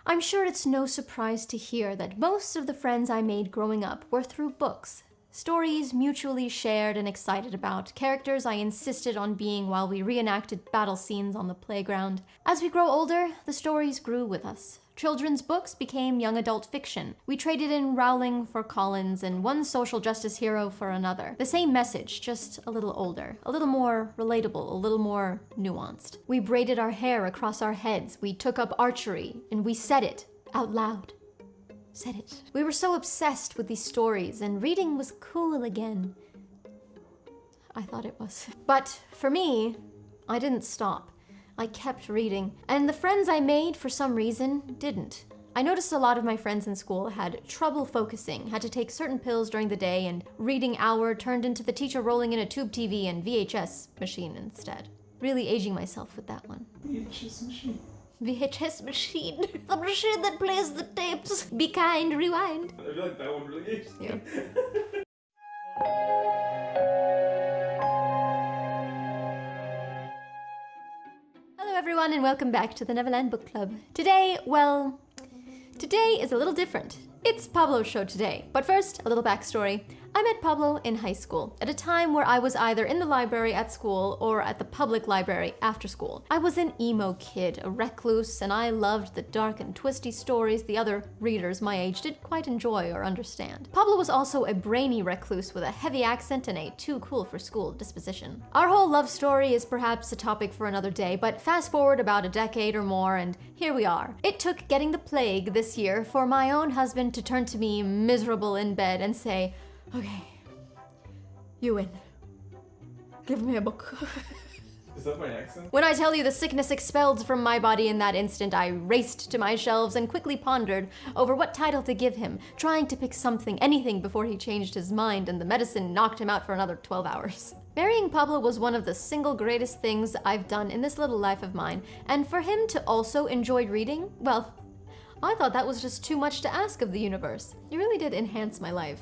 I'm sure it's no surprise to hear that most of the friends I made growing up were through books. Stories mutually shared and excited about, characters I insisted on being while we reenacted battle scenes on the playground. As we grow older, the stories grew with us. Children's books became young adult fiction. We traded in Rowling for Collins and one social justice hero for another. The same message, just a little older, a little more relatable, a little more nuanced. We braided our hair across our heads, we took up archery, and we said it out loud. Said it. We were so obsessed with these stories, and reading was cool again. I thought it was. But for me, I didn't stop. I kept reading, and the friends I made, for some reason, didn't. I noticed a lot of my friends in school had trouble focusing, had to take certain pills during the day, and reading hour turned into the teacher rolling in a tube TV and VHS machine instead. Really aging myself with that one. VHS machine. VHS machine. The machine that plays the tapes. Be kind, rewind. I feel like that one really is. Yeah. Hello everyone and welcome back to the Neverland Book Club. Today is a little different. It's Pablo's show today, but first, a little backstory. I met Pablo in high school, at a time where I was either in the library at school or at the public library after school. I was an emo kid, a recluse, and I loved the dark and twisty stories the other readers my age didn't quite enjoy or understand. Pablo was also a brainy recluse with a heavy accent and a too-cool-for-school disposition. Our whole love story is perhaps a topic for another day, but fast forward about a decade or more, and here we are. It took getting the plague this year for my own husband to turn to me miserable in bed and say, "Okay, you win. Give me a book." Is that my accent? When I tell you the sickness expelled from my body in that instant, I raced to my shelves and quickly pondered over what title to give him, trying to pick something, anything before he changed his mind and the medicine knocked him out for another 12 hours. Marrying Pablo was one of the single greatest things I've done in this little life of mine, and for him to also enjoy reading, well, I thought that was just too much to ask of the universe. It really did enhance my life.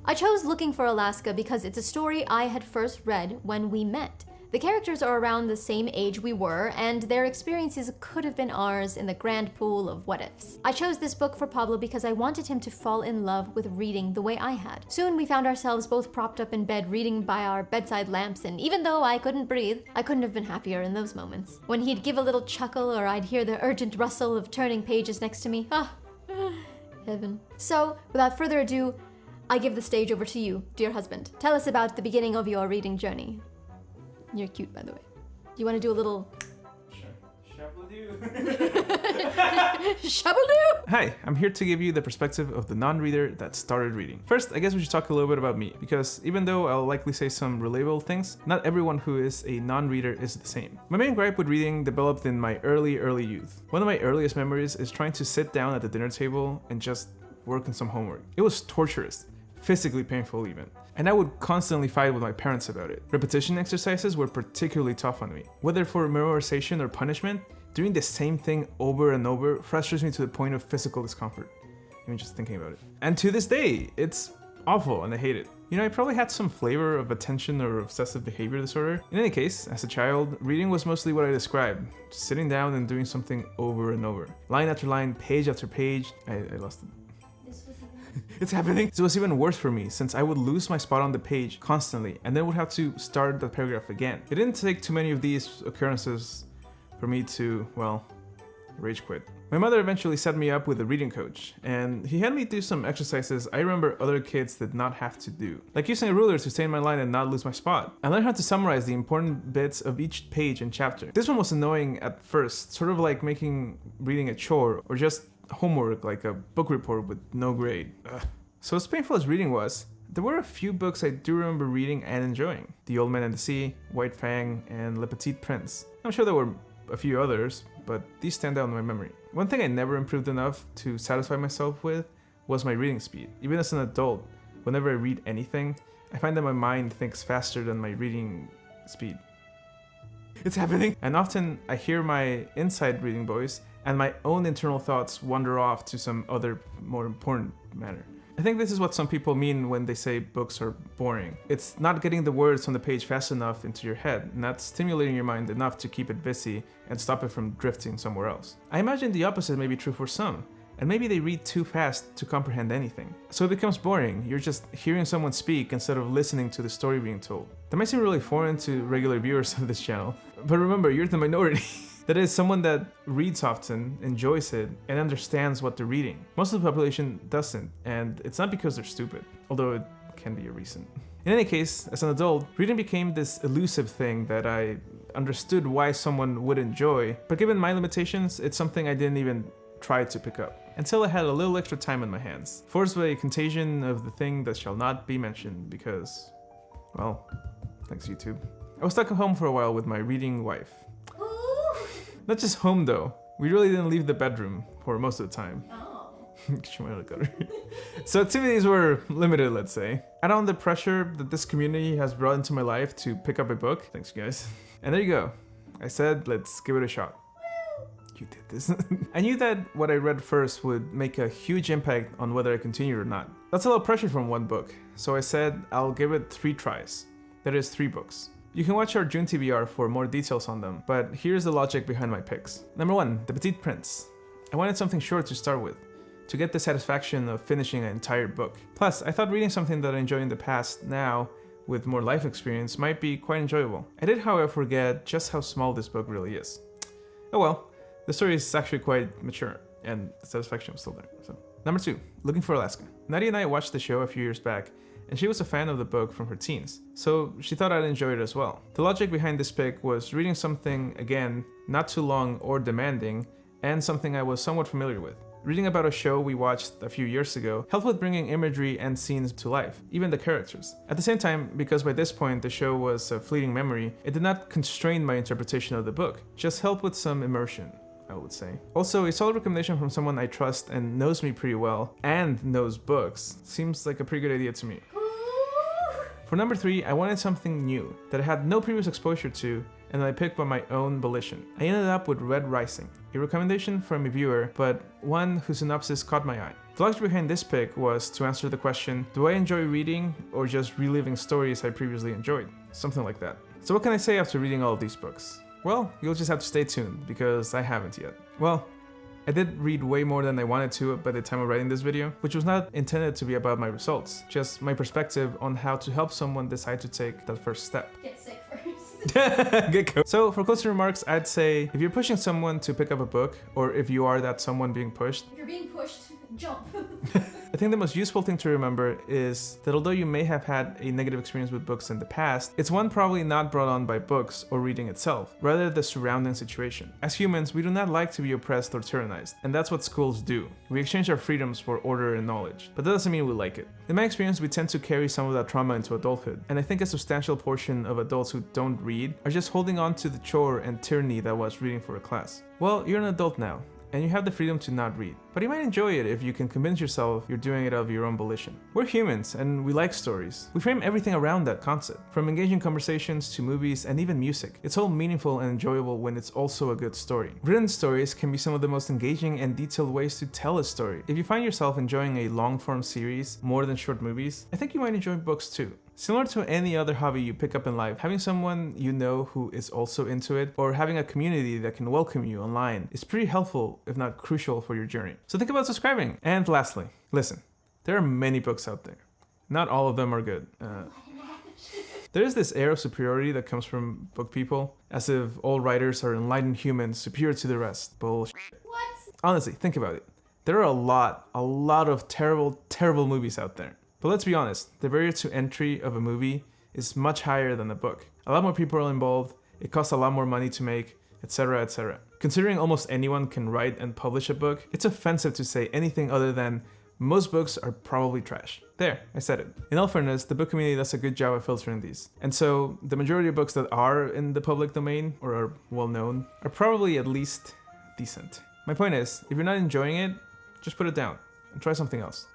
I chose Looking for Alaska because it's a story I had first read when we met. The characters are around the same age we were, and their experiences could have been ours in the grand pool of what-ifs. I chose this book for Pablo because I wanted him to fall in love with reading the way I had. Soon we found ourselves both propped up in bed reading by our bedside lamps, and even though I couldn't breathe, I couldn't have been happier in those moments. When he'd give a little chuckle or I'd hear the urgent rustle of turning pages next to me, heaven. So, without further ado, I give the stage over to you, dear husband. Tell us about the beginning of your reading journey. You're cute, by the way. You want to do a little... Shabble-doo! Hi, I'm here to give you the perspective of the non-reader that started reading. First, I guess we should talk a little bit about me, because even though I'll likely say some relatable things, not everyone who is a non-reader is the same. My main gripe with reading developed in my early youth. One of my earliest memories is trying to sit down at the dinner table and just work on some homework. It was torturous, physically painful even. And I would constantly fight with my parents about it. Repetition exercises were particularly tough on me. Whether for memorization or punishment, doing the same thing over and over frustrates me to the point of physical discomfort, even just thinking about it. And to this day, it's awful and I hate it. You know, I probably had some flavor of attention or obsessive behavior disorder. In any case, as a child, reading was mostly what I described. Just sitting down and doing something over and over. Line after line, page after page. I lost it. It's happening. It was even worse for me since I would lose my spot on the page constantly and then would have to start the paragraph again. It didn't take too many of these occurrences for me to, well, rage quit. My mother eventually set me up with a reading coach, and he had me do some exercises I remember other kids did not have to do. Like using a ruler to stay in my line and not lose my spot. I learned how to summarize the important bits of each page and chapter. This one was annoying at first, sort of like making reading a chore or just homework like a book report with no grade. Ugh. So as painful as reading was, there were a few books I do remember reading and enjoying. The Old Man and the Sea, White Fang, and Le Petit Prince. I'm sure there were a few others, but these stand out in my memory. One thing I never improved enough to satisfy myself with was my reading speed. Even as an adult, whenever I read anything, I find that my mind thinks faster than my reading speed. It's happening! And often I hear my inside reading voice and my own internal thoughts wander off to some other more important matter. I think this is what some people mean when they say books are boring. It's not getting the words on the page fast enough into your head, not stimulating your mind enough to keep it busy and stop it from drifting somewhere else. I imagine the opposite may be true for some, and maybe they read too fast to comprehend anything. So it becomes boring, you're just hearing someone speak instead of listening to the story being told. That might seem really foreign to regular viewers of this channel, but remember, you're the minority. That is, someone that reads often, enjoys it, and understands what they're reading. Most of the population doesn't, and it's not because they're stupid, although it can be a reason. In any case, as an adult, reading became this elusive thing that I understood why someone would enjoy, but given my limitations, it's something I didn't even try to pick up. Until I had a little extra time on my hands, forced by a contagion of the thing that shall not be mentioned because, well, thanks YouTube. I was stuck at home for a while with my reading wife. Not just home though. We really didn't leave the bedroom for most of the time. Oh. She might have got her. So activities were limited, let's say. Add on the pressure that this community has brought into my life to pick up a book. Thanks, guys. And there you go. I said, let's give it a shot. You did this. I knew that what I read first would make a huge impact on whether I continued or not. That's a lot of pressure from one book. So I said, I'll give it 3 tries. That is 3 books. You can watch our June TBR for more details on them, but here's the logic behind my picks. Number 1, The Petite Prince. I wanted something short to start with, to get the satisfaction of finishing an entire book. Plus, I thought reading something that I enjoyed in the past now, with more life experience, might be quite enjoyable. I did, however, forget just how small this book really is. Oh well, the story is actually quite mature, and the satisfaction was still there. So, Number 2, Looking for Alaska. Nadia and I watched the show a few years back, and she was a fan of the book from her teens, so she thought I'd enjoy it as well. The logic behind this pick was reading something, again, not too long or demanding, and something I was somewhat familiar with. Reading about a show we watched a few years ago helped with bringing imagery and scenes to life, even the characters. At the same time, because by this point the show was a fleeting memory, it did not constrain my interpretation of the book, just helped with some immersion, I would say. Also, a solid recommendation from someone I trust and knows me pretty well, and knows books, seems like a pretty good idea to me. For number 3, I wanted something new that I had no previous exposure to, and I picked by my own volition. I ended up with Red Rising, a recommendation from a viewer, but one whose synopsis caught my eye. The logic behind this pick was to answer the question, do I enjoy reading or just reliving stories I previously enjoyed? Something like that. So what can I say after reading all of these books? Well, you'll just have to stay tuned, because I haven't yet. Well, I did read way more than I wanted to by the time of writing this video, which was not intended to be about my results, just my perspective on how to help someone decide to take that first step. Get sick first. Get cool. So for closing remarks, I'd say if you're pushing someone to pick up a book, or if you are that someone being pushed, If you're being pushed, jump. I think the most useful thing to remember is that although you may have had a negative experience with books in the past, it's one probably not brought on by books or reading itself, rather the surrounding situation. As humans, we do not like to be oppressed or tyrannized, and that's what schools do. We exchange our freedoms for order and knowledge, but that doesn't mean we like it. In my experience, we tend to carry some of that trauma into adulthood, and I think a substantial portion of adults who don't read are just holding on to the chore and tyranny that was reading for a class. Well, you're an adult now, and you have the freedom to not read. But you might enjoy it if you can convince yourself you're doing it of your own volition. We're humans, and we like stories. We frame everything around that concept, from engaging conversations to movies and even music. It's all meaningful and enjoyable when it's also a good story. Written stories can be some of the most engaging and detailed ways to tell a story. If you find yourself enjoying a long-form series more than short movies, I think you might enjoy books too. Similar to any other hobby you pick up in life, having someone you know who is also into it, or having a community that can welcome you online, is pretty helpful, if not crucial, for your journey. So think about subscribing. And lastly, listen, there are many books out there. Not all of them are good. There is this air of superiority that comes from book people, as if all writers are enlightened humans superior to the rest. Bullshit. What? Honestly, think about it. There are a lot of terrible movies out there. But let's be honest, the barrier to entry of a movie is much higher than a book. A lot more people are involved, it costs a lot more money to make, etc, etc. Considering almost anyone can write and publish a book, it's offensive to say anything other than most books are probably trash. There, I said it. In all fairness, the book community does a good job of filtering these. And so, the majority of books that are in the public domain, or are well known, are probably at least decent. My point is, if you're not enjoying it, just put it down and try something else.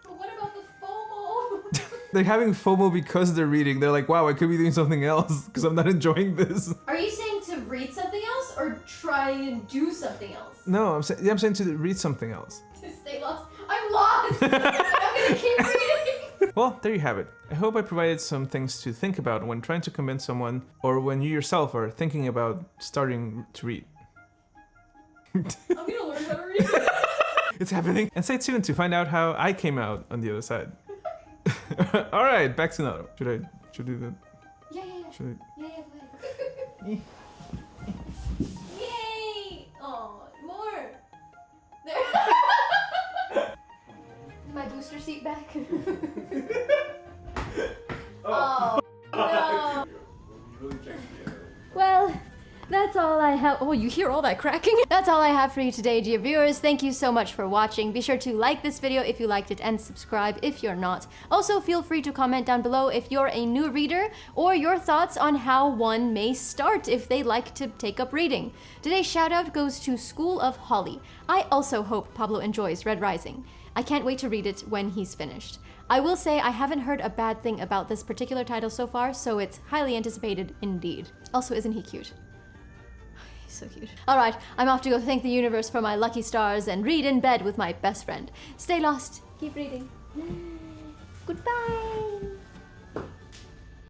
They're having FOMO because they're reading. They're like, wow, I could be doing something else because I'm not enjoying this. Are you saying to read something else or try and do something else? No, I'm saying to read something else. To stay lost. I'm lost! I'm gonna keep reading Well, there you have it. I hope I provided some things to think about when trying to convince someone, or when you yourself are thinking about starting to read. I'm gonna learn how to read. It's happening. And stay tuned to find out how I came out on the other side. Alright, back to Nato. Should I do that? Yeah. Should Yeah, go ahead. Yay! Oh, more! There. My booster seat back. Oh, no. Well, that's all I have. Oh, you hear all that cracking? That's all I have for you today, dear viewers. Thank you so much for watching. Be sure to like this video if you liked it and subscribe if you're not. Also, feel free to comment down below if you're a new reader or your thoughts on how one may start if they like to take up reading. Today's shout out goes to School of Holly. I also hope Pablo enjoys Red Rising. I can't wait to read it when he's finished. I will say I haven't heard a bad thing about this particular title so far, so it's highly anticipated indeed. Also, isn't he cute? So cute. Alright, I'm off to go thank the universe for my lucky stars and read in bed with my best friend. Stay lost, keep reading. Goodbye!